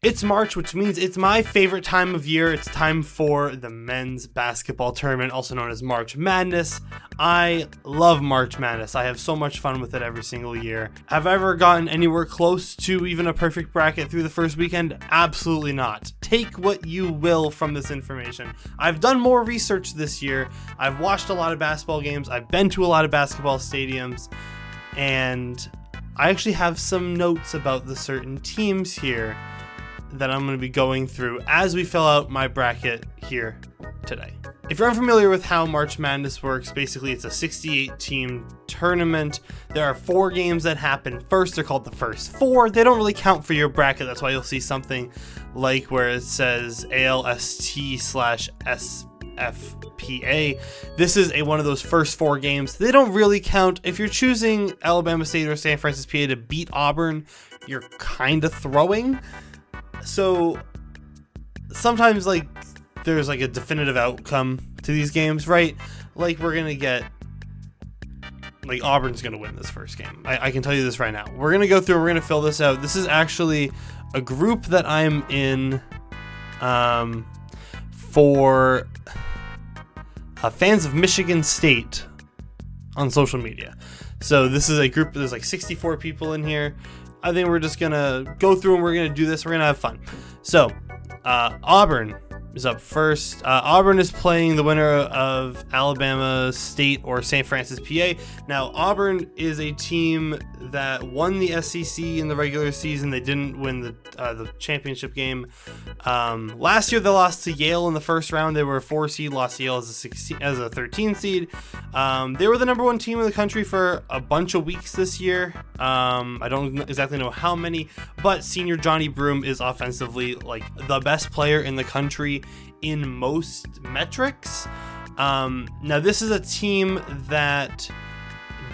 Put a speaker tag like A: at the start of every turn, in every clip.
A: It's March, which means it's my favorite time of year. It's time for the men's basketball tournament, also known as March Madness. I love March Madness. I have so much fun with it every single year. Have I ever gotten anywhere close to even a perfect bracket through the first weekend? Absolutely not. Take what you will from this information. I've done more research this year. I've watched a lot of basketball games. I've been to a lot of basketball stadiums. And I actually have some notes about the certain teams here that I'm going to be going through as we fill out my bracket here today. If you're unfamiliar with how March Madness works, basically it's a 68-team tournament. There are 4 games that happen first. They're called the first 4. They don't really count for your bracket. That's why you'll see something like where it says ALST/SFPA. This is one of those first 4 games. They don't really count. If you're choosing Alabama State or San Francisco PA to beat Auburn, you're kind of throwing. So sometimes there's a definitive outcome to these games, right? We're gonna get Auburn's gonna win this first game. I can tell you this right now. We're gonna go through, we're gonna fill this out. This is actually a group that I'm in for fans of Michigan State on social media. So this is a group, there's 64 people in here. I think we're just going to go through and we're going to do this. We're going to have fun. So, Auburn is up first. Auburn is playing the winner of Alabama State or St. Francis, PA. Now, Auburn is a team that won the SEC in the regular season. They didn't win the championship game. Last year, they lost to Yale in the first round. They were a 4 seed, lost to Yale as a 13 seed. They were the number 1 team in the country for a bunch of weeks this year. I don't exactly know how many, but senior Johnny Broome is offensively the best player in the country in most metrics. Now this is a team that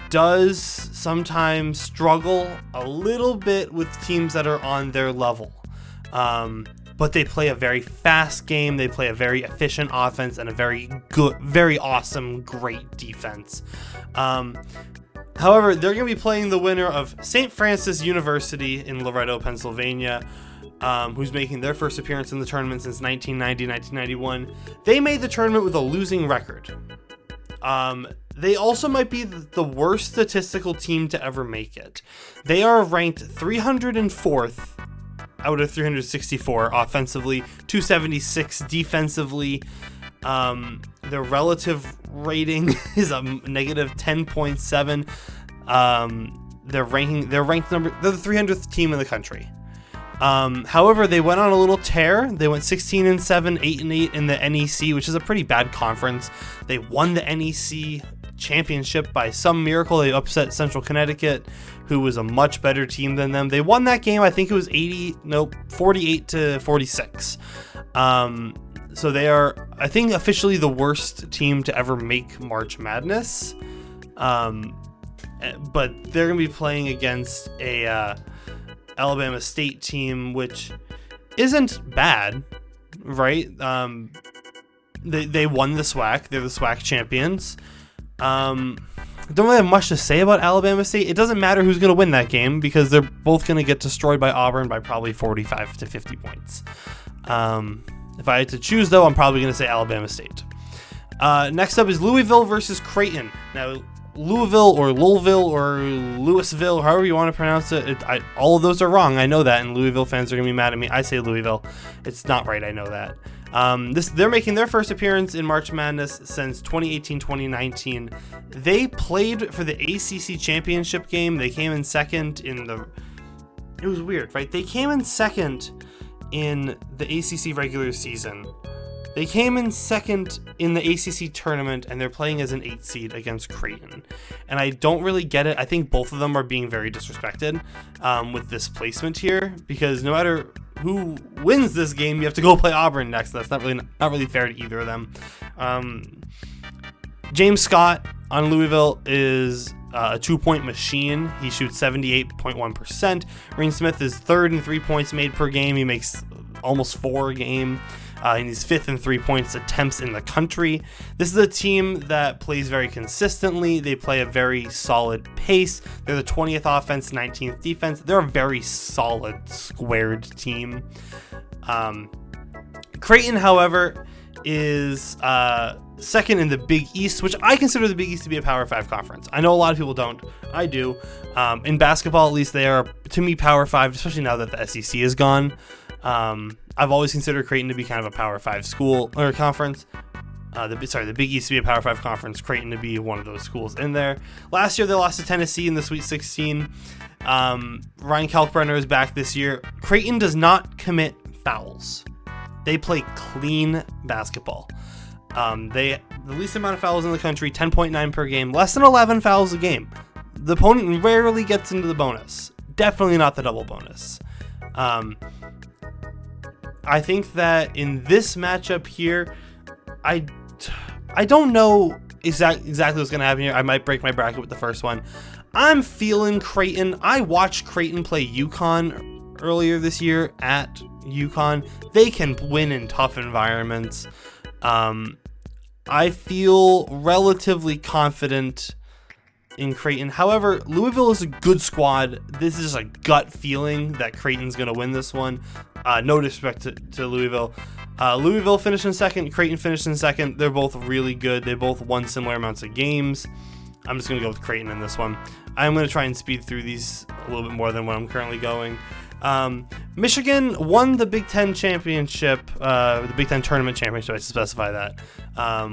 A: does sometimes struggle a little bit with teams that are on their level. But they play a very fast game. They play a very efficient offense and a very good, very awesome, great defense. However, they're going to be playing the winner of St. Francis University in Loretto, Pennsylvania, who's making their first appearance in the tournament since 1990-1991. They made the tournament with a losing record. They also might be the worst statistical team to ever make it. They are ranked 304th out of 364 offensively, 276 defensively. Their relative rating is a negative 10.7. They're ranked they're the 300th team in the country. However, they went on a little tear. They went 16-7, 8-8 in the NEC, which is a pretty bad conference. They won the NEC championship by some miracle. They upset Central Connecticut, who was a much better team than them. They won that game. I think it was 48-46. So they are, I think, officially the worst team to ever make March Madness. But they're going to be playing against a Alabama State team, which isn't bad, right? They won the SWAC. They're the SWAC champions. Don't really have much to say about Alabama State. It doesn't matter who's going to win that game because they're both going to get destroyed by Auburn by probably 45 to 50 points. If I had to choose, though, I'm probably going to say Alabama State. Next up is Louisville versus Creighton. Now, Louisville or Louisville, however you want to pronounce it, all of those are wrong. I know that, and Louisville fans are going to be mad at me. I say Louisville. It's not right. I know that. They're making their first appearance in March Madness since 2018-2019. They played for the ACC championship game. They came in second it was weird, right? They came in second in the ACC regular season. They came in second in the ACC tournament, and they're playing as an 8 seed against Creighton. And I don't really get it. I think both of them are being very disrespected with this placement here, because no matter who wins this game, you have to go play Auburn next. That's not really fair to either of them. James Scott on Louisville is a 2-point machine. He shoots 78.1%. Rean Smith is third in 3 points made per game. He makes almost 4 a game. And he's 5th in 3-point attempts in the country. This is a team that plays very consistently. They play a very solid pace. They're the 20th offense, 19th defense. They're a very solid, squared team. Creighton, however, is second in the Big East, which I consider the Big East to be a Power 5 conference. I know a lot of people don't. I do. In basketball, at least, they are, to me, Power 5, especially now that the SEC is gone. I've always considered Creighton to be kind of a Power 5 school or conference. The Big East to be a Power 5 conference, Creighton to be one of those schools in there. Last year, they lost to Tennessee in the Sweet 16. Ryan Kalkbrenner is back this year. Creighton does not commit fouls. They play clean basketball. The least amount of fouls in the country, 10.9 per game, less than 11 fouls a game. The opponent rarely gets into the bonus. Definitely not the double bonus. I think that in this matchup here, I don't know exactly what's going to happen here. I might break my bracket with the first one. I'm feeling Creighton. I watched Creighton play UConn earlier this year at UConn. They can win in tough environments. I feel relatively confident in Creighton. However, Louisville is a good squad. This is just a gut feeling that Creighton's going to win this one. No disrespect to Louisville. Louisville finished in second. Creighton finished in second. They're both really good. They both won similar amounts of games. I'm just going to go with Creighton in this one. I'm going to try and speed through these a little bit more than what I'm currently going. Michigan won the Big Ten championship, the Big Ten tournament championship, I should specify that.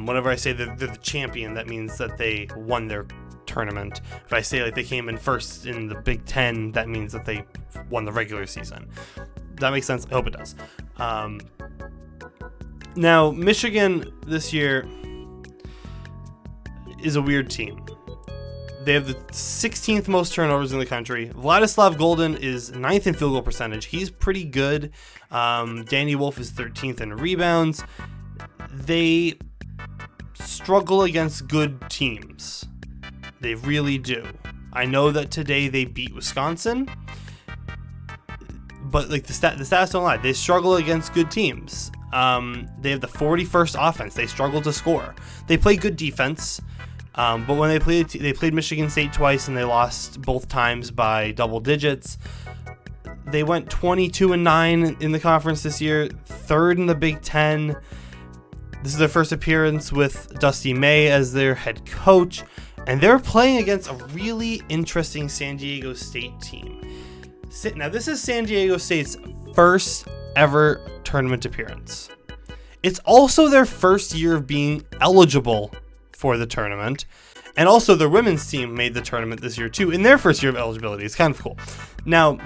A: Whenever I say they're the champion, that means that they won their tournament. If I say like they came in first in the Big Ten, that means that they won the regular season. Does that make sense? I hope it does. Now, Michigan this year is a weird team. They have the 16th most turnovers in the country. Vladislav Golden is 9th in field goal percentage. He's pretty good. Danny Wolf is 13th in rebounds. They struggle against good teams. They really do. I know that today they beat Wisconsin, but like the stats don't lie. They struggle against good teams. They have the 41st offense. They struggle to score. They play good defense. But when they played Michigan State twice and they lost both times by double digits. They went 22-9 in the conference this year, 3rd in the Big Ten. This is their first appearance with Dusty May as their head coach, and they're playing against a really interesting San Diego State team. Now, this is San Diego State's first ever tournament appearance. It's also their first year of being eligible for the tournament, and also their women's team made the tournament this year too in their first year of eligibility. It's kind of cool. Now,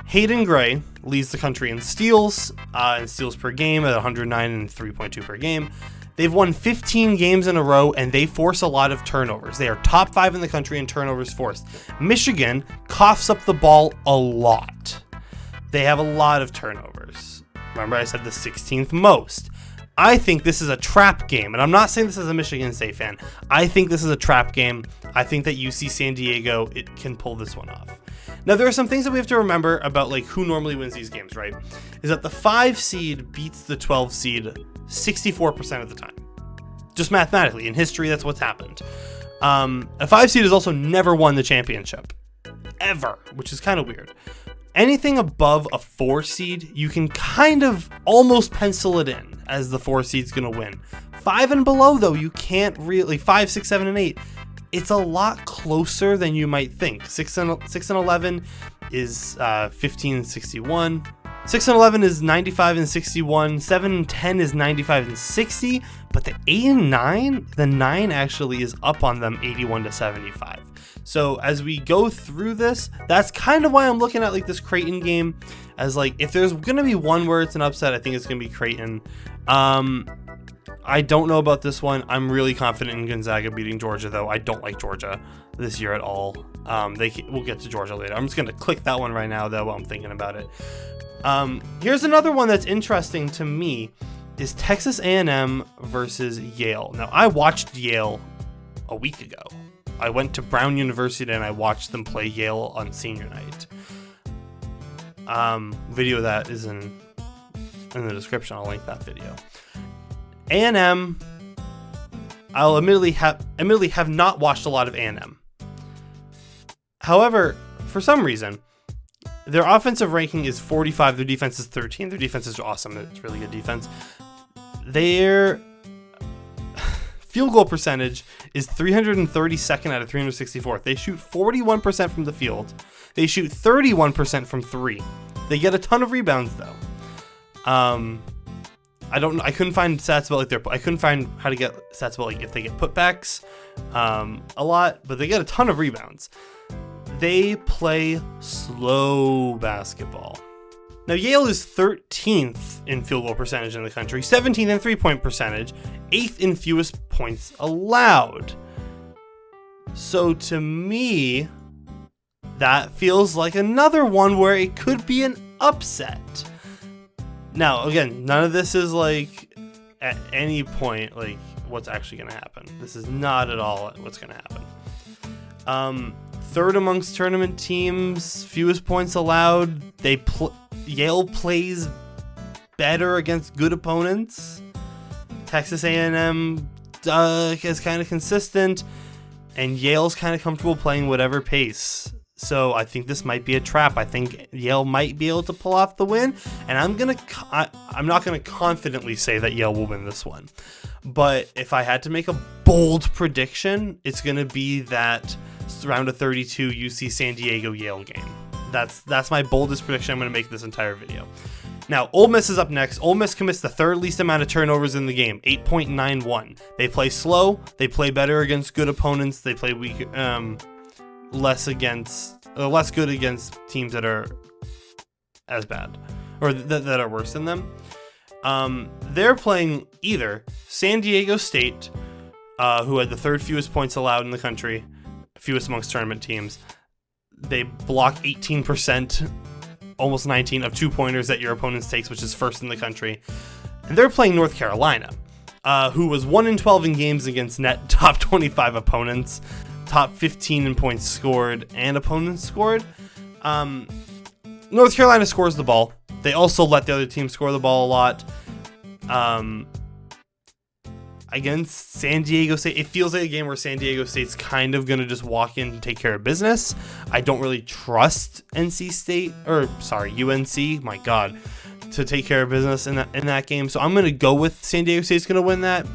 A: Hayden Gray leads the country in steals per game at 109 and 3.2 per game. They've won 15 games in a row, and they force a lot of turnovers. They are top 5 in the country in turnovers forced. Michigan coughs up the ball a lot. They have a lot of turnovers. Remember, I said the 16th most. I think this is a trap game, and I'm not saying this as a Michigan State fan. I think this is a trap game. I think that UC San Diego, it can pull this one off. Now, there are some things that we have to remember about like who normally wins these games, right? Is that the 5 seed beats the 12 seed 64% of the time. Just mathematically, in history, that's what's happened. A 5 seed has also never won the championship, ever, which is kind of weird. Anything above a 4 seed, you can kind of almost pencil it in as the 4 seed's going to win. 5 and below, though, you can't really. 5, 6, 7, and 8. It's a lot closer than you might think. 6 and 11 is 15 and 61. 6 and 11 is 95 and 61. 7 and 10 is 95 and 60. But the 8 and 9, the 9 actually is up on them 81 to 75. So as we go through this, that's kind of why I'm looking at like this Creighton game as like, if there's going to be one where it's an upset, I think it's going to be Creighton. I don't know about this one. I'm really confident in Gonzaga beating Georgia, though. I don't like Georgia this year at all. We'll get to Georgia later. I'm just going to click that one right now, though, while I'm thinking about it. Here's another one that's interesting to me is Texas A&M versus Yale. Now, I watched Yale a week ago. I went to Brown University and I watched them play Yale on senior night. Video of that is in in the description. I'll link that video. A&M, I'll admittedly have not watched a lot of A&M. However, for some reason, their offensive ranking is 45. Their defense is 13. Their defense is awesome. It's really good defense. Their field goal percentage is 332nd out of 364th. They shoot 41% from the field. They shoot 31% from 3. They get a ton of rebounds though. I couldn't find stats about I couldn't find how to get stats about if they get putbacks a lot, but they get a ton of rebounds. They play slow basketball. Now, Yale is 13th in field goal percentage in the country, 17th in three-point percentage, 8th in fewest points allowed. So to me, that feels like another one where it could be an upset. Now, again, none of this is at any point what's actually going to happen. This is not at all what's going to happen. Third amongst tournament teams, fewest points allowed. Yale plays better against good opponents. Texas A&M is kind of consistent, and Yale's kind of comfortable playing whatever pace. So I think this might be a trap. I think Yale might be able to pull off the win, and I'm not gonna confidently say that Yale will win this one. But if I had to make a bold prediction, it's gonna be that round of 32 UC San Diego Yale game. That's my boldest prediction I'm gonna make this entire video. Now, Ole Miss is up next. Ole Miss commits the third least amount of turnovers in the game, 8.91. They play slow. They play better against good opponents. They play weak. Less good against teams that are as bad or that are worse than them. They're playing either San Diego State, who had the third fewest points allowed in the country, fewest amongst tournament teams. They block 18%, almost 19 of 2-pointers that your opponents takes, which is first in the country. And they're playing North Carolina, who was 1-12 in games against net top 25 opponents. Top 15 in points scored and opponents scored. North Carolina scores the ball. They also let the other team score the ball a lot. Against San Diego State, it feels like a game where San Diego State's kind of going to just walk in and take care of business. I don't really trust UNC, my God, to take care of business in that game. So I'm going to go with San Diego State's going to win that.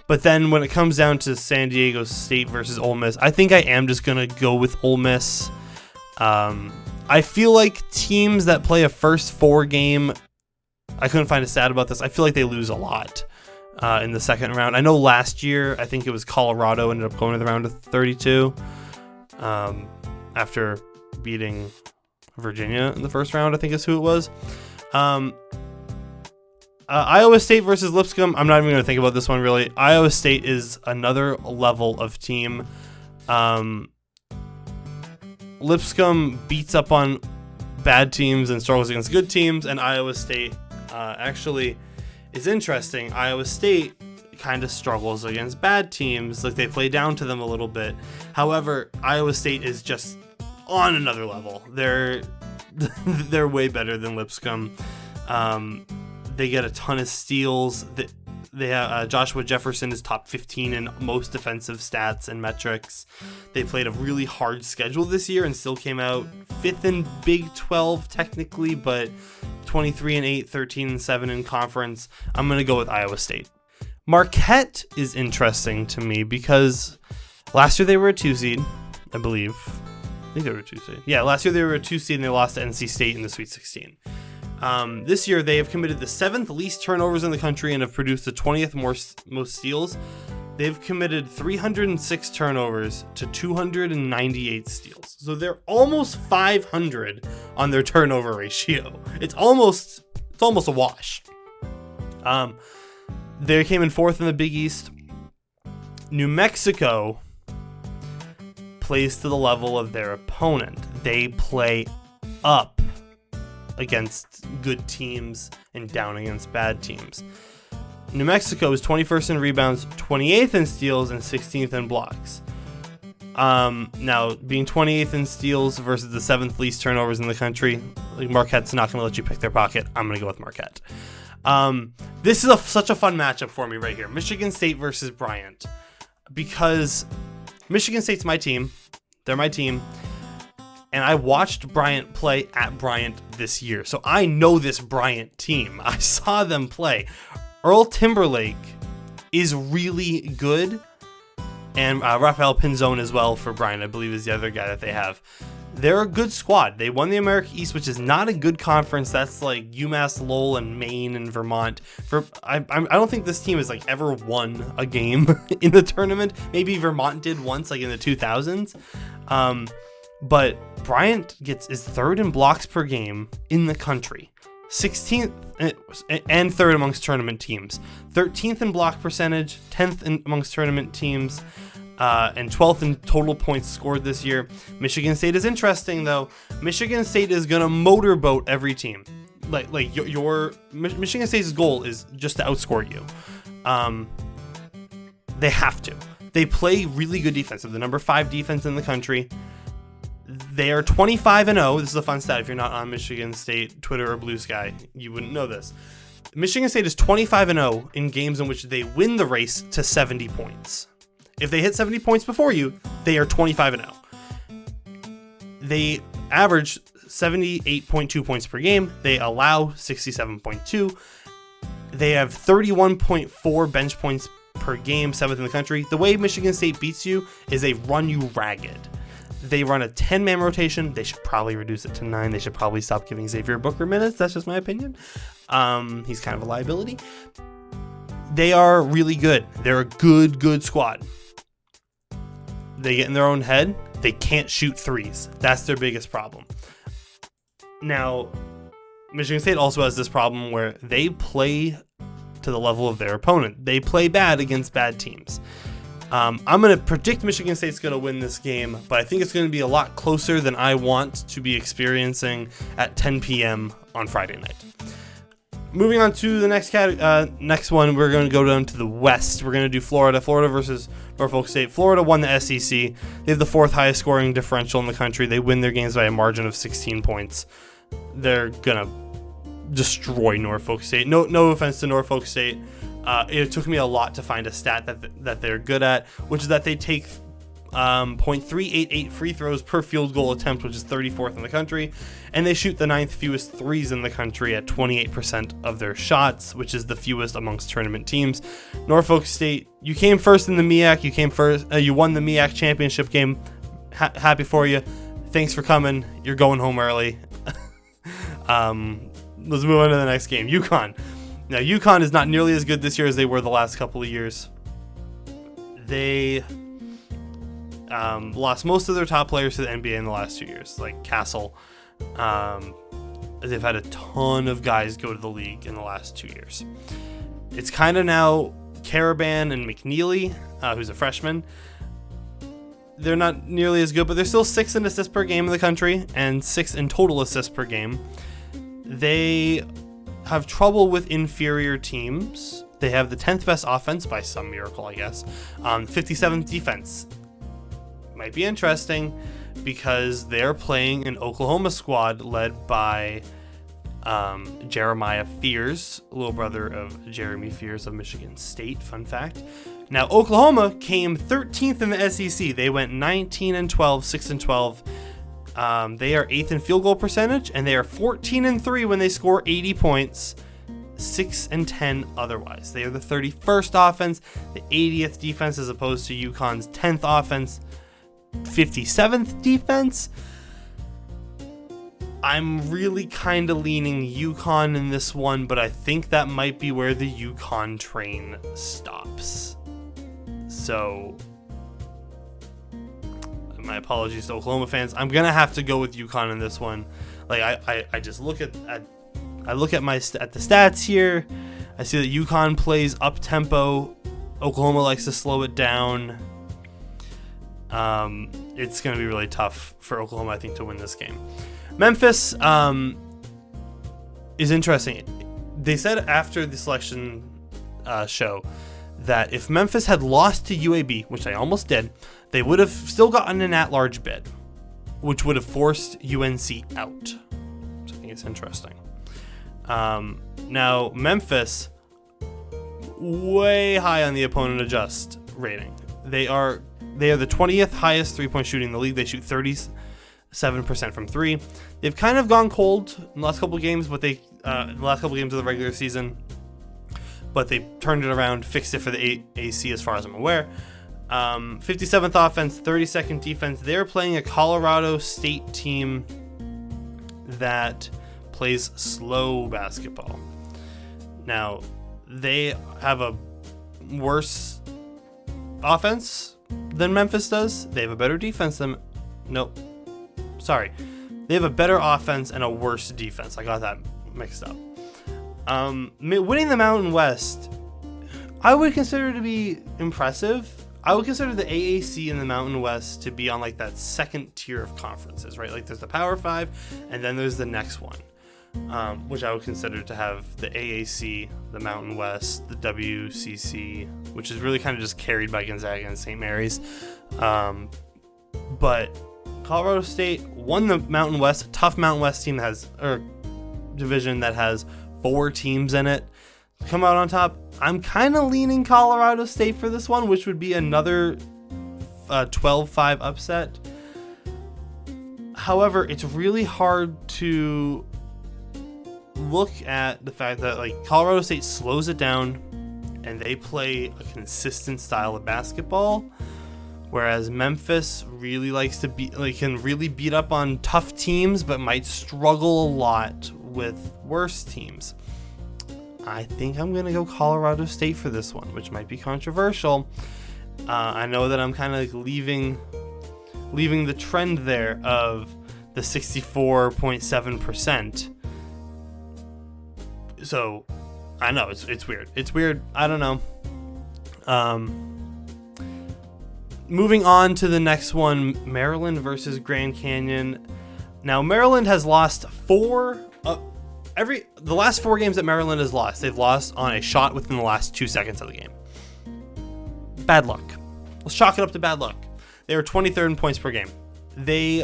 A: But then when it comes down to San Diego State versus Ole Miss, I think I am just going to go with Ole Miss. I feel like teams that play a first 4 game, I couldn't find a stat about this, I feel like they lose a lot in the second round. I know last year, I think it was Colorado ended up going to the round of 32 after beating Virginia in the first round, I think is who it was. Iowa State versus Lipscomb. I'm not even going to think about this one, really. Iowa State is another level of team. Lipscomb beats up on bad teams and struggles against good teams, and Iowa State actually is interesting. Iowa State kind of struggles against bad teams. They play down to them a little bit. However, Iowa State is just on another level. They're way better than Lipscomb. They get a ton of steals. They have Joshua Jefferson is top 15 in most defensive stats and metrics. They played a really hard schedule this year and still came out 5th in Big 12 technically, but 23-8, 13-7 in conference. I'm going to go with Iowa State. Marquette is interesting to me because last year they were a 2 seed, I believe. I think they were a 2 seed. Yeah, last year they were a 2 seed and they lost to NC State in the Sweet 16. This year, they have committed the 7th least turnovers in the country and have produced the 20th most steals. They've committed 306 turnovers to 298 steals. So they're almost 500 on their turnover ratio. It's almost a wash. They came in 4th in the Big East. New Mexico plays to the level of their opponent. They play up against good teams and down against bad teams. New Mexico is 21st in rebounds, 28th in steals, and 16th in blocks. Now, being 28th in steals versus the 7th least turnovers in the country, Marquette's not going to let you pick their pocket. I'm going to go with Marquette. This is such a fun matchup for me right here. Michigan State versus Bryant. Because Michigan State's my team. They're my team. And I watched Bryant play at Bryant this year. So I know this Bryant team. I saw them play. Earl Timberlake is really good. And Rafael Pinzon as well for Bryant, I believe, is the other guy that they have. They're a good squad. They won the America East, which is not a good conference. That's like UMass Lowell and Maine and Vermont. I don't think this team has like ever won a game in the tournament. Maybe Vermont did once, like in the 2000s. But Bryant is third in blocks per game in the country, 16th and third amongst tournament teams, 13th in block percentage, 10th amongst tournament teams, and 12th in total points scored this year. Michigan State is interesting though. Michigan State is gonna motorboat every team. Like your Michigan State's goal is just to outscore you. They have to. They play really good defense. They're the number 5 defense in the country. They are 25-0. This is a fun stat. If you're not on Michigan State Twitter or Blue Sky, you wouldn't know this. Michigan State is 25-0 in games in which they win the race to 70 points. If they hit 70 points before you, they are 25-0. They average 78.2 points per game. They allow 67.2. They have 31.4 bench points per game, 7th in the country. The way Michigan State beats you is they run you ragged. They run a 10-man rotation. They should probably reduce it to 9. They should probably stop giving Xavier Booker minutes. That's just my opinion. He's kind of a liability. They are really good. They're a good squad. They get in their own head. They can't shoot threes. That's their biggest problem. Now, Michigan State also has this problem where they play to the level of their opponent. They play bad against bad teams. I'm going to predict Michigan State's going to win this game, but I think it's going to be a lot closer than I want to be experiencing at 10 p.m. on Friday night. Moving on to the next one, we're going to go down to the West. We're going to do Florida versus Norfolk State. Florida won the SEC. They have the 4th highest scoring differential in the country. They win their games by a margin of 16 points. They're going to destroy Norfolk State. No offense to Norfolk State. It took me a lot to find a stat that they're good at, which is that they take 0.388 free throws per field goal attempt, which is 34th in the country, and they shoot the 9th fewest threes in the country at 28% of their shots, which is the fewest amongst tournament teams. Norfolk State, you came first in the MEAC. You won the MEAC championship game. Happy for you. Thanks for coming. You're going home early. Let's move on to the next game. UConn. Now, UConn is not nearly as good this year as they were the last couple of years. They lost most of their top players to the NBA in the last 2 years, like Castle. They've had a ton of guys go to the league in the last 2 years. It's kind of now Caravan and McNeely, who's a freshman. They're not nearly as good, but they're still 6th in assists per game in the country and 6th in total assists per game. They have trouble with inferior teams. They have the 10th best offense by some miracle, I guess. 57th defense. Might be interesting because they're playing an Oklahoma squad led by Jeremiah Fears, little brother of Jeremy Fears of Michigan State. Fun fact. Now, Oklahoma came 13th in the SEC. They went 19-12, 6-12. They are 8th in field goal percentage, and they are 14-3 when they score 80 points, 6-10 otherwise. They are the 31st offense, the 80th defense as opposed to UConn's 10th offense, 57th defense. I'm really kind of leaning UConn in this one, but I think that might be where the UConn train stops. So, my apologies to Oklahoma fans. I'm gonna have to go with UConn in this one. Like I just look at the stats here. I see that UConn plays up tempo. Oklahoma likes to slow it down. It's gonna be really tough for Oklahoma, I think, to win this game. Memphis is interesting. They said after the selection show that if Memphis had lost to UAB, which they almost did, they would have still gotten an at-large bid, which would have forced UNC out. So I think it's interesting. Now, Memphis, way high on the opponent adjust rating. They are the 20th highest three-point shooting in the league. They shoot 37% from three. They've kind of gone cold in the last couple of games, but in the last couple of games of the regular season. But they turned it around, fixed it for the AC as far as I'm aware. 57th offense, 32nd defense. They're playing a Colorado State team that plays slow basketball. Now, they have a worse offense than Memphis does. They have a better defense than... They have a better offense and a worse defense. I got that mixed up. Winning the Mountain West, I would consider to be impressive. I would consider the AAC and the Mountain West to be on like that second tier of conferences, right? Like there's the Power 5 and then there's the next one, which I would consider to have the AAC, the Mountain West, the WCC, which is really kind of just carried by Gonzaga and St. Mary's. But Colorado State won the Mountain West, a tough Mountain West team that has, or division that has 4 teams in it. Come out on top. I'm kind of leaning Colorado State for this one, which would be another 12-5 upset. However, it's really hard to look at the fact that like Colorado State slows it down and they play a consistent style of basketball, whereas Memphis really likes to can really beat up on tough teams but might struggle a lot with worse teams. I think I'm going to go Colorado State for this one, which might be controversial. I know that I'm kind of like leaving the trend there of the 64.7%. So, I know, it's weird. It's weird. I don't know. Moving on to the next one, Maryland versus Grand Canyon. Now, Maryland has lost the last 4 games that Maryland has lost, they've lost on a shot within the last 2 seconds of the game. Bad luck. Let's chalk it up to bad luck. They are 23rd in points per game. They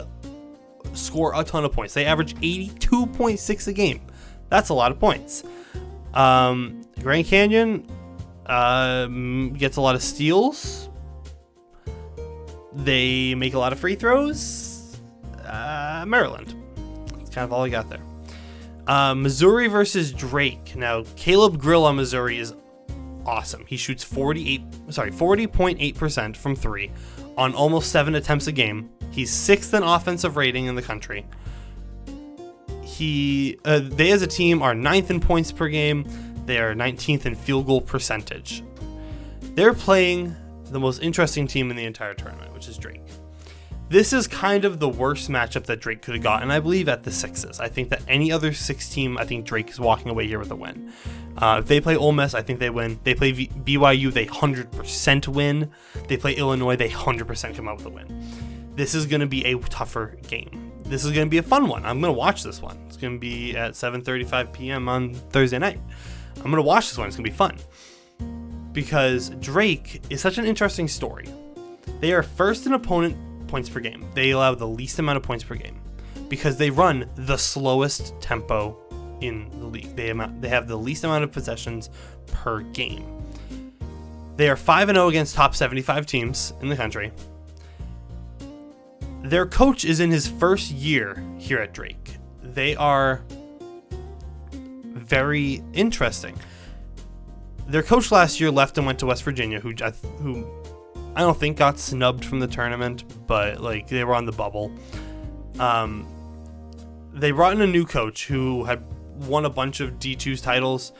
A: score a ton of points. They average 82.6 a game. That's a lot of points. Grand Canyon gets a lot of steals. They make a lot of free throws. Maryland. That's kind of all I got there. Missouri versus Drake. Now, Caleb Grill on Missouri is awesome. He shoots 40.8% from 3 on almost 7 attempts a game. He's 6th in offensive rating in the country. They as a team are 9th in points per game. They are 19th in field goal percentage. They're playing the most interesting team in the entire tournament, which is Drake. This is kind of the worst matchup that Drake could have gotten, I believe, at the 6s. I think that any other 6 team, I think Drake is walking away here with a win. If they play Ole Miss, I think they win. They play BYU, they 100% win. They play Illinois, they 100% come out with a win. This is going to be a tougher game. This is going to be a fun one. I'm going to watch this one. It's going to be at 7:35 p.m. on Thursday night. I'm going to watch this one. It's going to be fun. Because Drake is such an interesting story. They are first in opponent points per game. They allow the least amount of points per game because they run the slowest tempo in the league. They have the least amount of possessions per game. They are 5-0 against top 75 teams in the country. Their coach is in his first year here at Drake. They are very interesting. Their coach last year left and went to West Virginia, who I don't think got snubbed from the tournament, but like they were on the bubble. They brought in a new coach who had won a bunch of D2's titles.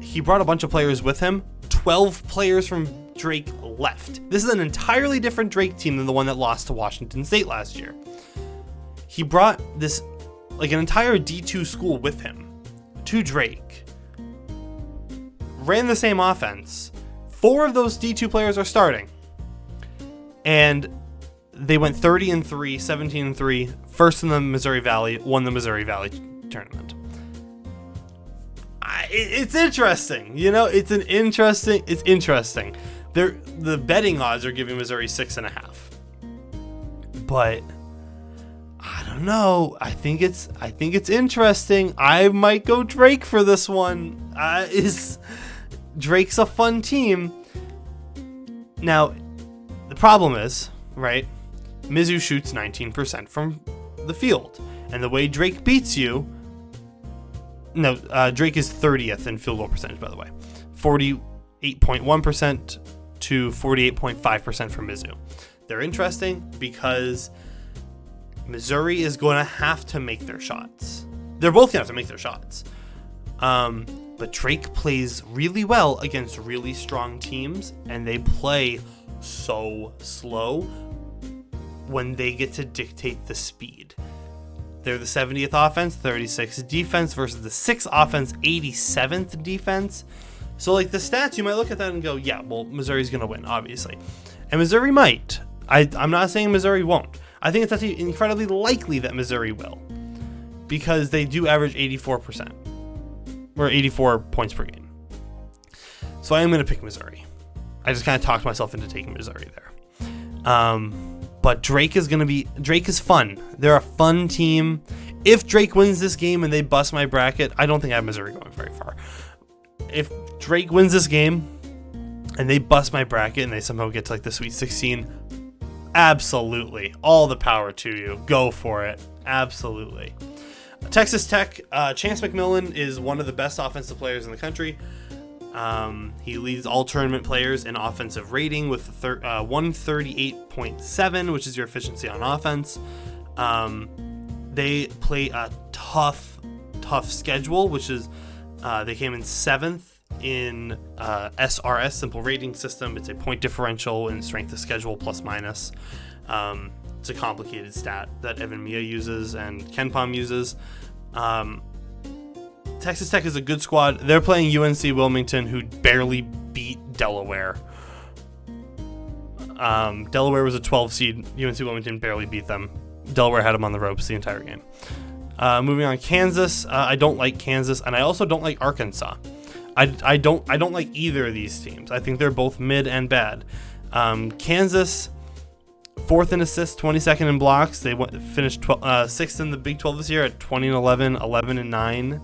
A: He brought a bunch of players with him. 12 players from Drake left. This is an entirely different Drake team than the one that lost to Washington State last year. He brought this, like an entire D2 school with him to Drake. Ran the same offense. 4 of those D2 players are starting. And they went 30-3, 17-3, first in the Missouri Valley, won the Missouri Valley tournament. It's interesting. You know, it's interesting. The betting odds are giving Missouri 6.5. But I don't don't know. I think it's interesting. I might go Drake for this one. Drake's a fun team. Now, the problem is, right? Mizzou shoots 19% from the field, and the way Drake beats you. No, Drake is 30th in field goal percentage, by the way, 48.1% to 48.5% for Mizzou. They're interesting because Missouri is going to have to make their shots. They're both going to have to make their shots. But Drake plays really well against really strong teams, and they play so slow when they get to dictate the speed. They're the 70th offense, 36th defense versus the 6th offense, 87th defense. So, like, the stats, you might look at that and go, yeah, well, Missouri's going to win, obviously. And Missouri might. I'm not saying Missouri won't. I think it's actually incredibly likely that Missouri will, because they do average 84%, or 84 points per game. So I am going to pick Missouri. I just kind of talked myself into taking Missouri there. But Drake is fun. They're a fun team. If Drake wins this game and they bust my bracket, I don't think I have Missouri going very far. If Drake wins this game and they bust my bracket and they somehow get to like the Sweet 16, absolutely. All the power to you. Go for it. Absolutely. Texas Tech, Chance McMillan is one of the best offensive players in the country. He leads all tournament players in offensive rating with 138.7, which is your efficiency on offense. They play a tough schedule, which is they came in 7th in SRS, simple rating system. It's a point differential in strength of schedule plus minus. It's a complicated stat that Evan Mia uses and KenPom uses. Texas Tech is a good squad. They're playing UNC Wilmington, who barely beat Delaware. Delaware was a 12 seed. UNC Wilmington barely beat them. Delaware had them on the ropes the entire game. Moving on, Kansas. I don't like Kansas, and I also don't like Arkansas. I don't like either of these teams. I think they're both mid and bad. Kansas, 4th in assists, 22nd in blocks. They finished 6th in the Big 12 this year at 20 and 11, 11 and 9.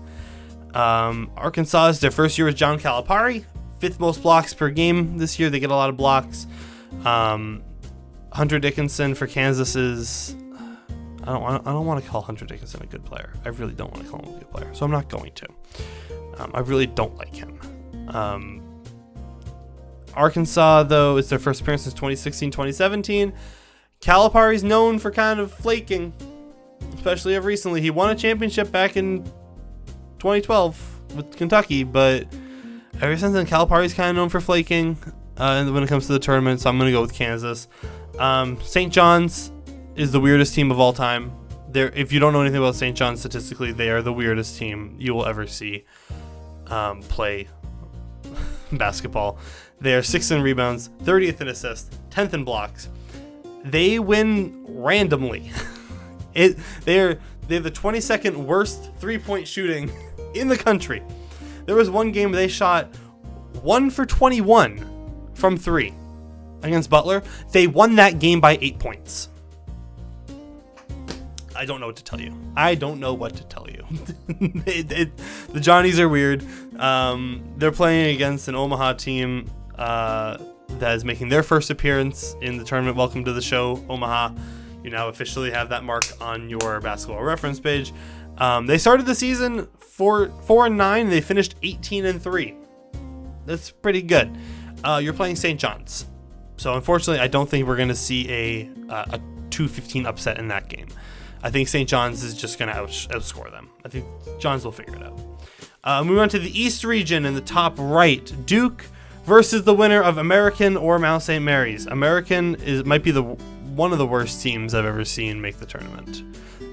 A: Arkansas is their first year with John Calipari, 5th most blocks per game this year. They get a lot of blocks. Hunter Dickinson for Kansas is, I don't want to call Hunter Dickinson a good player. I really don't want to call him a good player, so I'm not going to. I really don't like him. Arkansas, though, is their first appearance since 2016-2017. Calipari's known for kind of flaking, especially of recently. He won a championship back in 2012 with Kentucky, but ever since then, Calipari's kind of known for flaking when it comes to the tournament, so I'm going to go with Kansas. St. John's is the weirdest team of all time. If you don't know anything about St. John's statistically, they are the weirdest team you will ever see play basketball. They are 6th in rebounds, 30th in assists, 10th in blocks. They win randomly. They're the 22nd worst three-point shooting in the country. There was one game where they shot 1 for 21 from 3 against Butler. They won that game by 8 points. I don't know what to tell you. The Johnnies are weird. They're playing against an Omaha team that is making their first appearance in the tournament. Welcome to the show, Omaha. You now officially have that mark on your basketball reference page. They started the season 4-9. They finished 18-3. That's pretty good. You're playing St. John's, so unfortunately, I don't think we're going to see a 2-15 upset in that game. I think St. John's is just going to outscore them. I think John's will figure it out. Moving on to the East region in the top right, Duke versus the winner of American or Mount St. Mary's. American might be one of the worst teams I've ever seen make the tournament.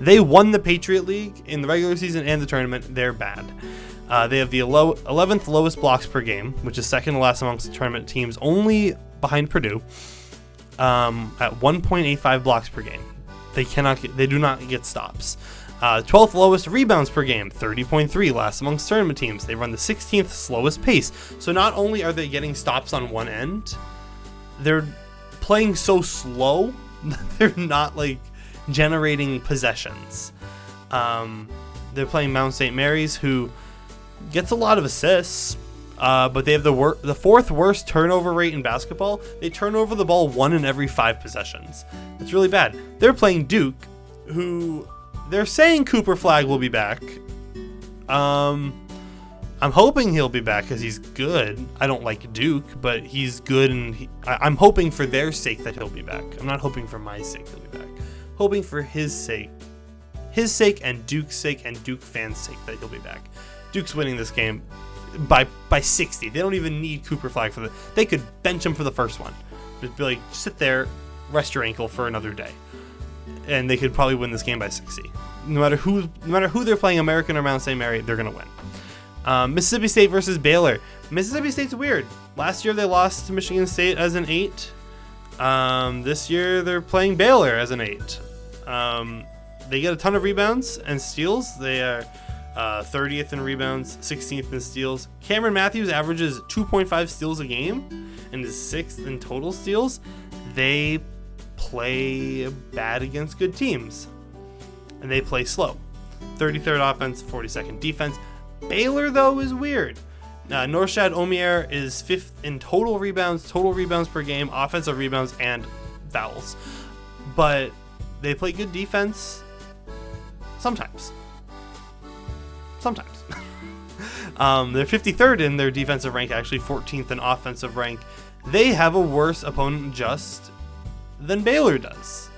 A: They won the Patriot League in the regular season and the tournament. They're bad. They have the 11th lowest blocks per game, which is second to last amongst the tournament teams, only behind Purdue, at 1.85 blocks per game. They do not get stops. 12th lowest rebounds per game, 30.3, last amongst tournament teams. They run the 16th slowest pace. So not only are they getting stops on one end, they're playing so slow that they're not like generating possessions. They're playing Mount St. Mary's, who gets a lot of assists, but they have the fourth worst turnover rate in basketball. They turn over the ball 1 in every 5 possessions. That's really bad. They're playing Duke, who they're saying Cooper Flagg will be back. I'm hoping he'll be back because he's good. I don't like Duke, but he's good, and I'm hoping for their sake that he'll be back. I'm not hoping for my sake he'll be back. Hoping for his sake and Duke's sake and Duke fans' sake that he'll be back. Duke's winning this game by 60. They don't even need Cooper Flagg for they could bench him for the first one. Just be like, sit there, rest your ankle for another day, and they could probably win this game by 60. No matter who they're playing, American or Mount St. Mary, they're gonna win. Mississippi State versus Baylor. Mississippi State's weird. Last year they lost to Michigan State as an 8. This year they're playing Baylor as an 8. They get a ton of rebounds and steals. They are 30th in rebounds, 16th in steals. Cameron Matthews averages 2.5 steals a game and is 6th in total steals. They play bad against good teams, and they play slow. 33rd offense, 42nd defense. Baylor, though, is weird. Norshad Omier is 5th in total rebounds per game, offensive rebounds, and fouls. But they play good defense sometimes. They're 53rd in their defensive rank, actually 14th in offensive rank. They have a worse opponent just than Baylor does.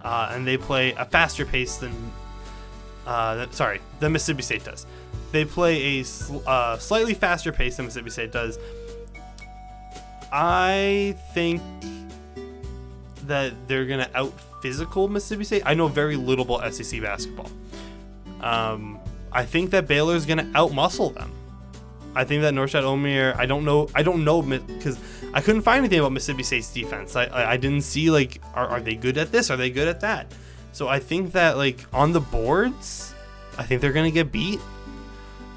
A: And they play a faster pace than Mississippi State does. They play a slightly faster pace than Mississippi State does. I think that they're going to out-physical Mississippi State. I know very little about SEC basketball. I think that Baylor's going to out-muscle them. I think that Norshad Omier, I don't know because I couldn't find anything about Mississippi State's defense. I didn't see, like, are they good at this? Are they good at that? So I think that, like, on the boards, I think they're going to get beat.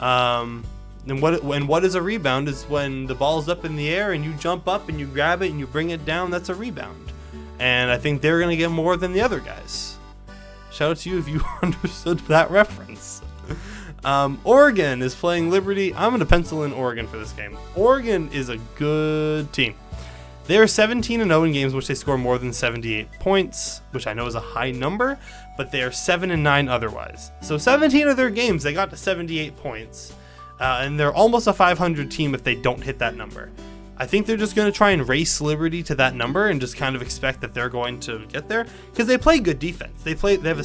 A: And what is a rebound is when the ball's up in the air and you jump up and you grab it and you bring it down. That's a rebound. And I think they're going to get more than the other guys. Shout out to you if you understood that reference. Oregon is playing Liberty. I'm going to pencil in Oregon for this game. Oregon is a good team. They are 17-0 in games which they score more than 78 points, which I know is a high number, but they are 7-9 otherwise. So 17 of their games, they got to 78 points, and they're almost a 500 team if they don't hit that number. I think they're just going to try and race Liberty to that number and just kind of expect that they're going to get there because they play good defense. They have a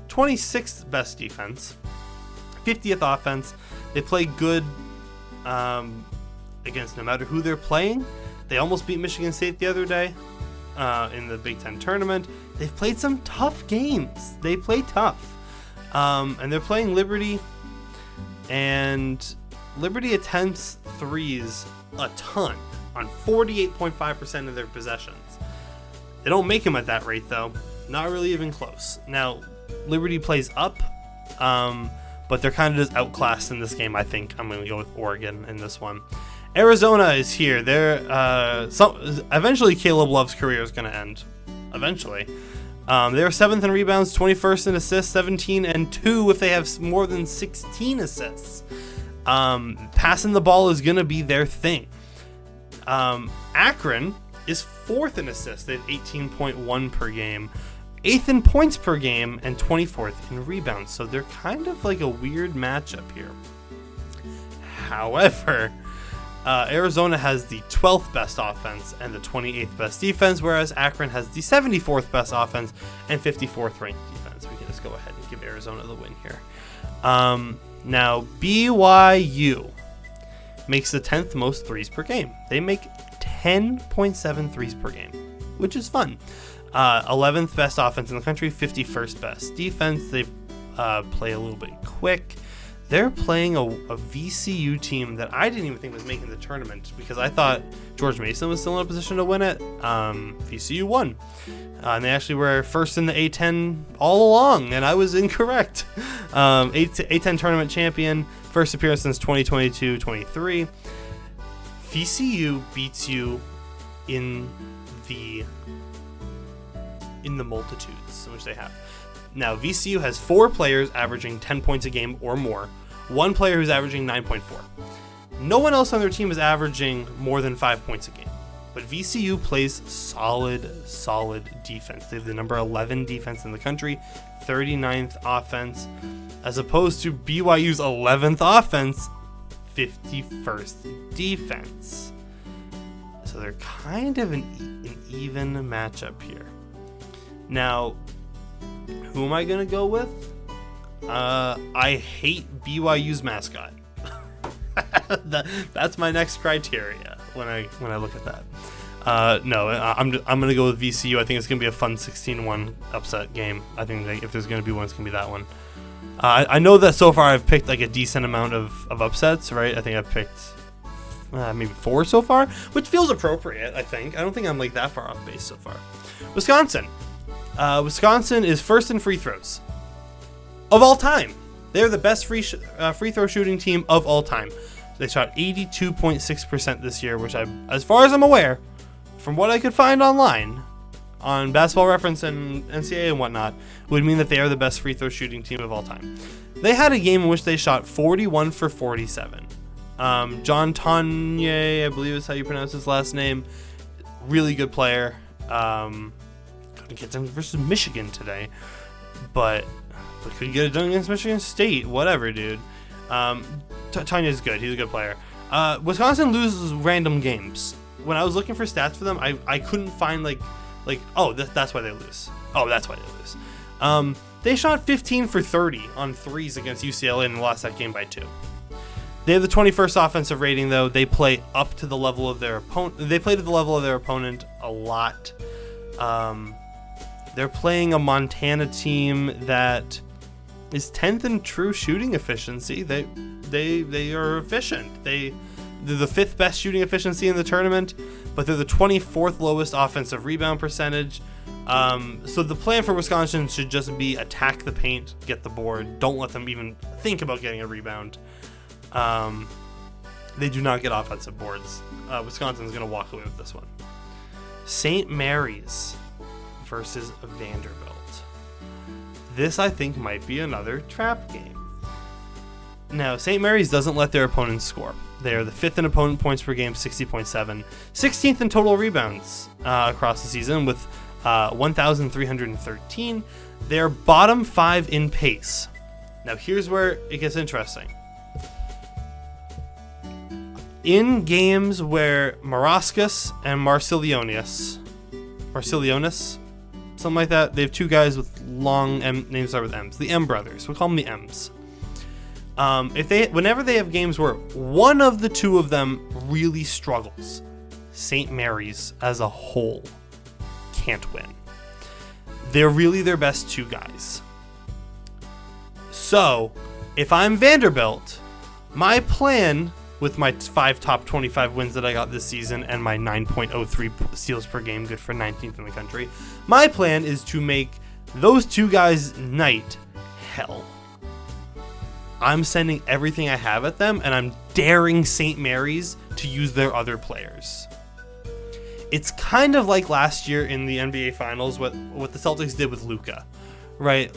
A: 26th best defense, 50th offense. They play good against no matter who they're playing. They almost beat Michigan State the other day in the Big Ten tournament. They've played some tough games. They play tough. And they're playing Liberty. And Liberty attempts threes a ton on 48.5% of their possessions. They don't make them at that rate, though. Not really even close. Now, Liberty plays up. But they're kind of just outclassed in this game, I think. I'm going to go with Oregon in this one. Arizona is here. Eventually Caleb Love's career is going to end. Eventually. They're 7th in rebounds, 21st in assists, 17-2 if they have more than 16 assists. Passing the ball is going to be their thing. Akron is 4th in assists. They have 18.1 per game. 8th in points per game and 24th in rebounds. So they're kind of like a weird matchup here. However, Arizona has the 12th best offense and the 28th best defense, whereas Akron has the 74th best offense and 54th ranked defense. We can just go ahead and give Arizona the win here. Now, BYU makes the 10th most threes per game. They make 10.7 threes per game, which is fun. 11th best offense in the country, 51st best defense. They play a little bit quick. They're playing a VCU team that I didn't even think was making the tournament because I thought George Mason was still in a position to win it. VCU won. And they actually were first in the A10 all along, and I was incorrect. A10 tournament champion, first appearance since 2022-23. VCU beats you in the multitudes which they have. Now, VCU has 4 players averaging 10 points a game or more, 1 player who's averaging 9.4. No one else on their team is averaging more than 5 points a game. But VCU plays solid defense. They have the number 11 defense in the country, 39th offense, as opposed to BYU's 11th offense, 51st defense. So they're kind of an even matchup here. Now, who am I going to go with? I hate BYU's mascot. That's my next criteria when I look at that. No, I'm going to go with VCU. I think it's going to be a fun 16-1 upset game. I think if there's going to be one, it's going to be that one. I know that so far I've picked like a decent amount of upsets, right? I think I've picked maybe 4 so far, which feels appropriate, I think. I don't think I'm like that far off base so far. Wisconsin. Wisconsin is first in free throws of all time. They're the best free throw shooting team of all time. They shot 82.6% this year, which as far as I'm aware, from what I could find online, on Basketball Reference and NCAA and whatnot, would mean that they are the best free throw shooting team of all time. They had a game in which they shot 41 for 47. John Tonye, I believe is how you pronounce his last name. Really good player. Couldn't get them versus Michigan today, but could get it done against Michigan State. Whatever, dude. Tanya's good. He's a good player. Wisconsin loses random games. When I was looking for stats for them, I couldn't find that's why they lose. Oh, that's why they lose. They shot 15 for 30 on threes against UCLA and lost that game by 2. They have the 21st offensive rating, though. They play up to the level of their opponent. They play to the level of their opponent a lot. They're playing a Montana team that is 10th in true shooting efficiency. They are efficient. They're the 5th best shooting efficiency in the tournament, but they're the 24th lowest offensive rebound percentage. So the plan for Wisconsin should just be attack the paint, get the board. Don't let them even think about getting a rebound. They do not get offensive boards. Wisconsin's going to walk away with this one. St. Mary's versus Vanderbilt. This, I think, might be another trap game. Now, St. Mary's doesn't let their opponents score. They are the 5th in opponent points per game, 60.7. 16th in total rebounds across the season with 1,313. They're bottom 5 in pace. Now, here's where it gets interesting. In games where Marascus and Marcilionis, something like that, they have 2 guys with long names start with M's. The M brothers. We call them the M's. Whenever they have games where one of the 2 of them really struggles, St. Mary's as a whole can't win. They're really their best 2 guys. So, if I'm Vanderbilt, my plan with my 5 top 25 wins that I got this season and my 9.03 steals per game, good for 19th in the country, my plan is to make those 2 guys' night hell. I'm sending everything I have at them, and I'm daring St. Mary's to use their other players. It's kind of like last year in the NBA Finals, what the Celtics did with Luka, right?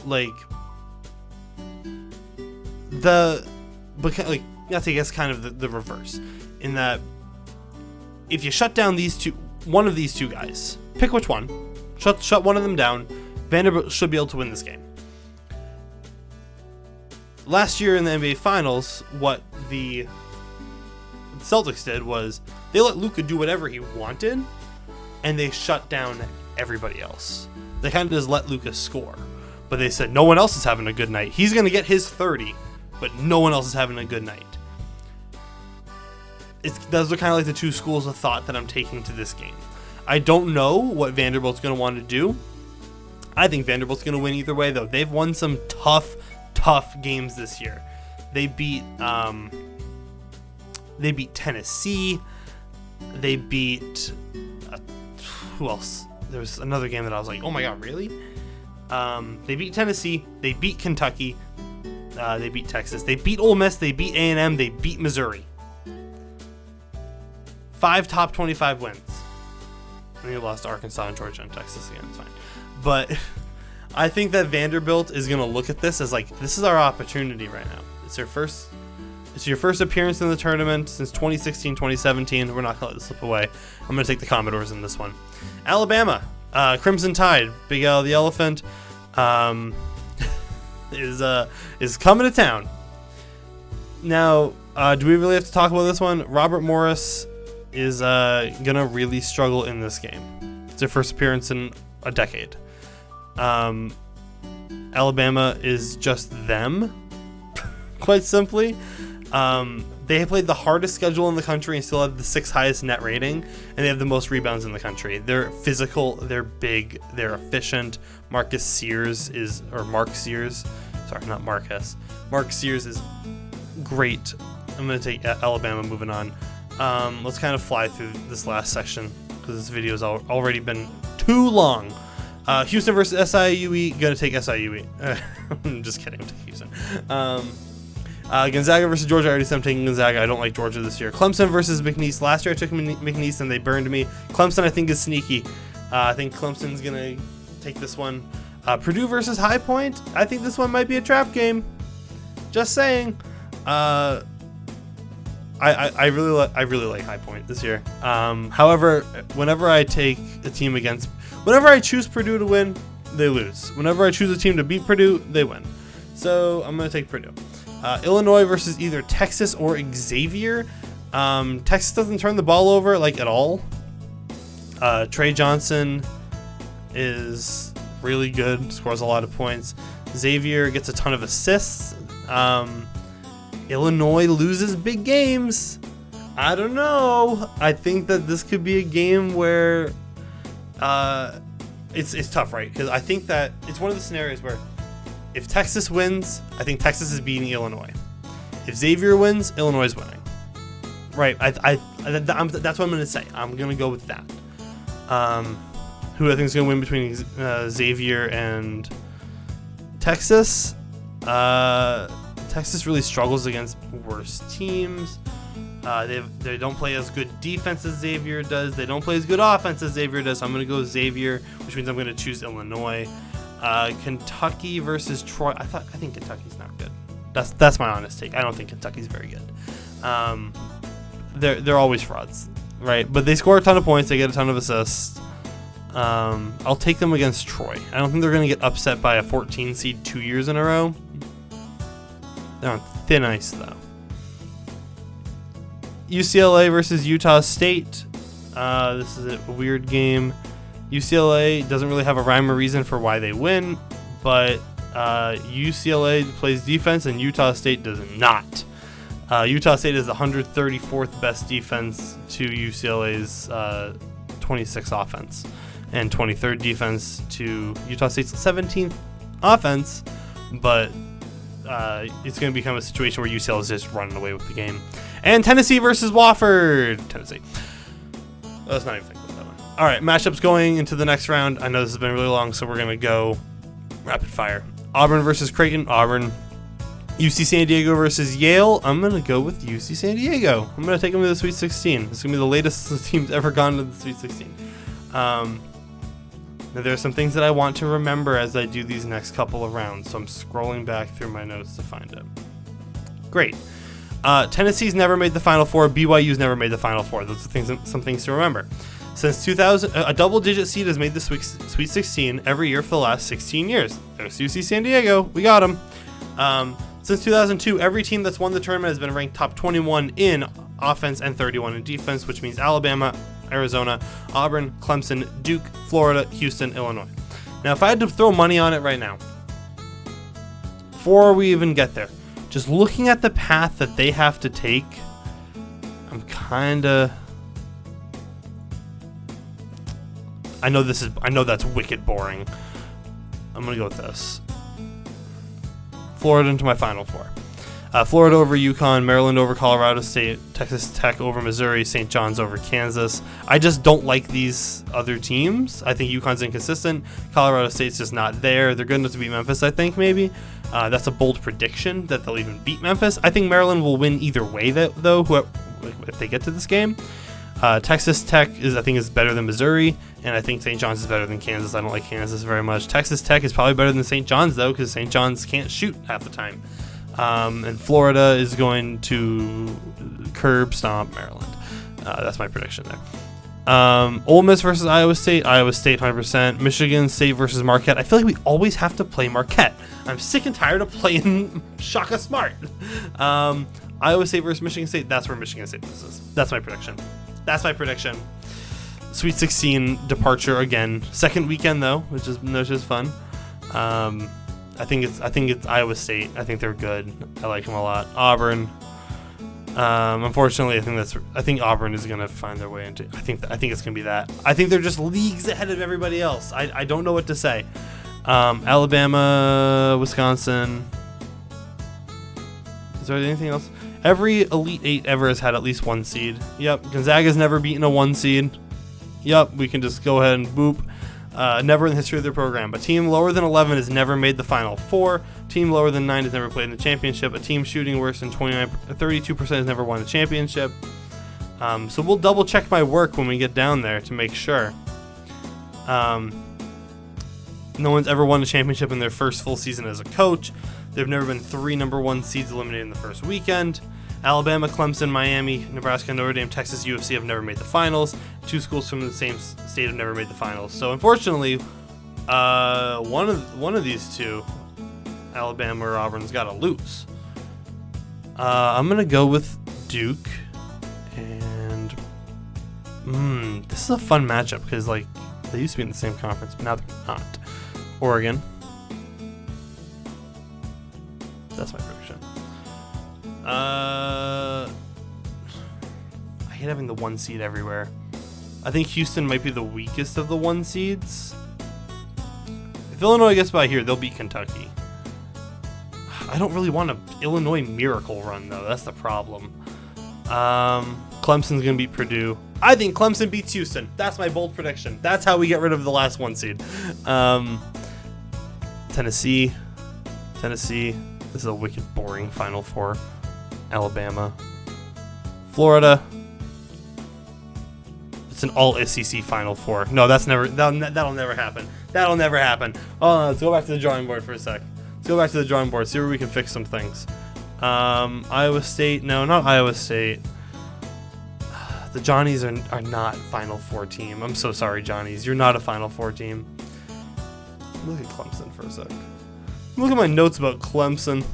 A: That's, I guess, kind of the reverse, in that if you shut down one of these 2 guys, pick which one, shut one of them down, Vanderbilt should be able to win this game. Last year in the NBA Finals, what the Celtics did was they let Luka do whatever he wanted, and they shut down everybody else. They kind of just let Luka score, but they said no one else is having a good night. He's going to get his 30, but no one else is having a good night. Those are kind of like the 2 schools of thought that I'm taking to this game. I don't know what Vanderbilt's going to want to do. I think Vanderbilt's going to win either way, though. They've won some tough games this year. They beat Tennessee. They beat who else? There was another game that I was like, oh my god, really? They beat Tennessee. They beat Kentucky. They beat Texas. They beat Ole Miss. They beat A&M. They beat Missouri. 5 top 25 wins. And they lost to Arkansas and Georgia and Texas again. It's fine. But I think that Vanderbilt is going to look at this as like, this is our opportunity right now. It's your first appearance in the tournament since 2016, 2017. We're not going to let this slip away. I'm going to take the Commodores in this one. Alabama, Crimson Tide, Big Al the Elephant, is coming to town. Now, do we really have to talk about this one? Robert Morris is going to really struggle in this game. It's their first appearance in a decade. Alabama is just them, quite simply. They have played the hardest schedule in the country and still have the 6th highest net rating, and they have the most rebounds in the country. They're physical, they're big, they're efficient. Mark Sears is great. I'm going to take Alabama moving on. Let's kind of fly through this last section because this video has already been too long. Houston versus SIUE, gonna take SIUE. I'm just kidding, I'm taking Houston. Gonzaga versus Georgia, I already said I'm taking Gonzaga. I don't like Georgia this year. Clemson versus McNeese. Last year I took McNeese and they burned me. Clemson I think is sneaky. I think Clemson's gonna take this one. Purdue versus High Point. I think this one might be a trap game. Just saying. I really like High Point this year. However, whenever I choose Purdue to win, they lose. Whenever I choose a team to beat Purdue, they win. So I'm going to take Purdue. Illinois versus either Texas or Xavier. Texas doesn't turn the ball over like at all. Trey Johnson is really good, scores a lot of points. Xavier gets a ton of assists. Illinois loses big games. I don't know. I think that this could be a game where it's tough, right? Because I think that it's one of the scenarios where if Texas wins, I think Texas is beating Illinois. If Xavier wins, Illinois is winning. Right? That's what I'm going to say. I'm going to go with that. Who I think is going to win between Xavier and Texas? Texas really struggles against worse teams. They don't play as good defense as Xavier does. They don't play as good offense as Xavier does. So I'm going to go Xavier, which means I'm going to choose Illinois. Kentucky versus Troy. I think Kentucky's not good. That's my honest take. I don't think Kentucky's very good. They're always frauds, right? But they score a ton of points. They get a ton of assists. I'll take them against Troy. I don't think they're going to get upset by a 14 seed 2 years in a row. They're on thin ice, though. UCLA versus Utah State. This is a weird game. UCLA doesn't really have a rhyme or reason for why they win, but UCLA plays defense and Utah State does not. Utah State is the 134th best defense to UCLA's 26th offense, and 23rd defense to Utah State's 17th offense, but it's going to become a situation where UCLA is just running away with the game. And Tennessee versus Wofford. Tennessee. Let's not even think about that one. All right, matchups going into the next round. I know this has been really long, so we're going to go rapid fire. Auburn versus Creighton. Auburn. UC San Diego versus Yale. I'm going to go with UC San Diego. I'm going to take them to the Sweet 16. It's going to be the latest the team's ever gone to the Sweet 16. Now, there are some things that I want to remember as I do these next couple of rounds, so I'm scrolling back through my notes to find it. Great. Tennessee's never made the Final Four. BYU's never made the Final Four. Those are some things to remember. Since 2000, a double-digit seed has made the Sweet 16 every year for the last 16 years. There's UC San Diego. We got them. Since 2002, every team that's won the tournament has been ranked top 21 in offense and 31 in defense, which means Alabama, Arizona, Auburn, Clemson, Duke, Florida, Houston, Illinois. Now, if I had to throw money on it right now, before we even get there, just looking at the path that they have to take, I know that's wicked boring. I'm gonna go with this. Florida into my Final Four. Florida over UConn, Maryland over Colorado State, Texas Tech over Missouri, St. John's over Kansas. I just don't like these other teams. I think UConn's inconsistent. Colorado State's just not there. They're good enough to beat Memphis, I think, maybe. That's a bold prediction that they'll even beat Memphis. I think Maryland will win either way, though, if they get to this game. Texas Tech I think is better than Missouri, and I think St. John's is better than Kansas. I don't like Kansas very much. Texas Tech is probably better than St. John's though, because St. John's can't shoot half the time. And Florida is going to curb stomp Maryland. That's my prediction there. Ole Miss versus Iowa State 100%. Michigan State versus Marquette. I feel like we always have to play Marquette. I'm sick and tired of playing Shaka Smart. Iowa State versus Michigan State. That's where Michigan State loses. That's my prediction. Sweet 16 departure again. Second weekend though, which is fun. I think it's Iowa State. I think they're good. I like them a lot. Auburn. Unfortunately, I think Auburn is gonna find their way into. I think it's gonna be that. I think they're just leagues ahead of everybody else. I don't know what to say. Alabama, Wisconsin. Is there anything else? Every Elite Eight ever has had at least one seed. Yep. Gonzaga's never beaten a one seed. Yep. We can just go ahead and boop. Never in the history of their program. A team lower than 11 has never made the Final Four. Team lower than 9 has never played in the championship. A team shooting worse than 32% has never won the championship. So we'll double check my work when we get down there to make sure. No one's ever won a championship in their first full season as a coach. There have never been 3 number 1 seeds eliminated in the first weekend. Alabama, Clemson, Miami, Nebraska, Notre Dame, Texas, UFC have never made the finals. 2 schools from the same state have never made the finals. So unfortunately, one of these 2, Alabama or Auburn's got to lose. I'm gonna go with Duke, and this is a fun matchup because like they used to be in the same conference, but now they're not. Oregon. That's my prediction. I hate having the 1 seed everywhere. I think Houston might be the weakest of the 1 seeds. If Illinois gets by here, they'll beat Kentucky. I don't really want an Illinois miracle run, though. That's the problem. Clemson's going to beat Purdue. I think Clemson beats Houston. That's my bold prediction. That's how we get rid of the last 1 seed. Tennessee. This is a wicked boring Final Four. Alabama. Florida. It's an all SEC Final Four. No, that'll never happen. That'll never happen. Oh, let's go back to the drawing board for a sec. See where we can fix some things. Iowa State. No, not Iowa State. The Johnnies are not Final Four team. I'm so sorry, Johnnies. You're not a Final Four team. Look at Clemson for a sec. Look at my notes about Clemson.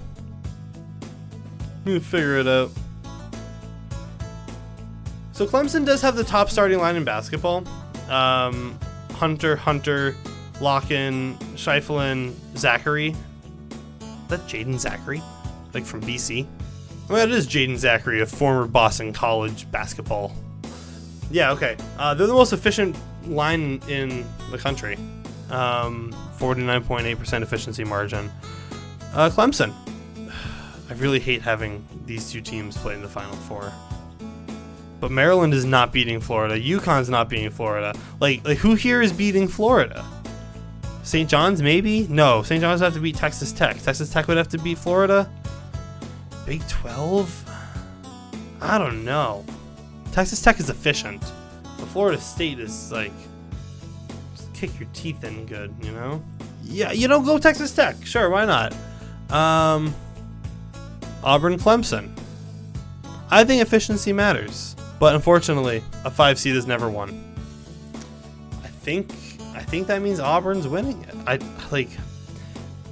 A: Let me figure it out. So Clemson does have the top starting line in basketball. Hunter, Locken, Scheifelen, Zachary. Is that Jaden Zachary? Like from BC? Well, it is Jaden Zachary, a former Boston College basketball. Yeah, okay. They're the most efficient line in the country. 49.8% efficiency margin. Clemson. I really hate having these 2 teams play in the Final Four. But Maryland is not beating Florida. UConn's not beating Florida. Like who here is beating Florida? St. John's maybe? No, St. John's would have to beat Texas Tech. Texas Tech would have to beat Florida. Big 12? I don't know. Texas Tech is efficient. But Florida State is like, just kick your teeth in good, you know? Yeah, go Texas Tech. Sure, why not? Auburn, Clemson. I think efficiency matters. But unfortunately, a 5 seed has never won. I think that means Auburn's winning it.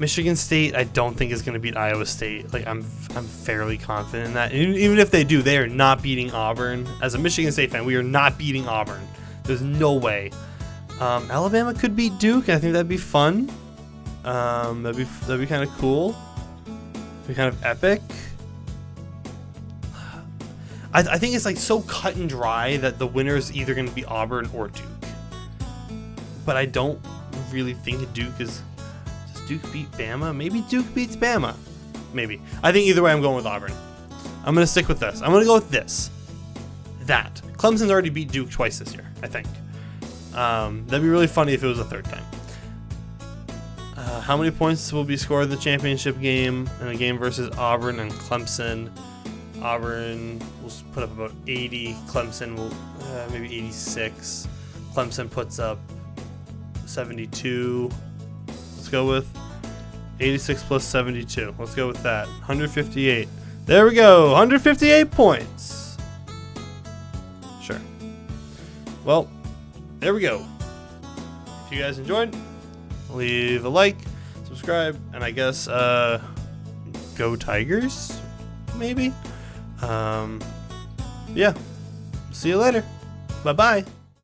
A: Michigan State, I don't think is going to beat Iowa State. Like I'm fairly confident in that. And even if they do, they are not beating Auburn. As a Michigan State fan, we are not beating Auburn. There's no way. Alabama could beat Duke. I think that'd be fun. That'd be kind of cool. It'd be kind of epic. I think it's like so cut and dry that the winner is either going to be Auburn or Duke. But I don't really think Duke is. Does Duke beat Bama? Maybe Duke beats Bama. Maybe. I think either way I'm going with Auburn. I'm going to stick with this. I'm going to go with this. That. Clemson's already beat Duke twice this year, I think. That'd be really funny if it was a third time. How many points will be scored in the championship game in a game versus Auburn and Clemson? Auburn will put up about 80. Clemson will maybe 86. Clemson puts up 72. Let's go with 86 plus 72. Let's go with that. 158. There we go. 158 points. Sure. Well, there we go. If you guys enjoyed, leave a like, subscribe, and I guess go Tigers, maybe. Yeah. See you later. Bye-bye.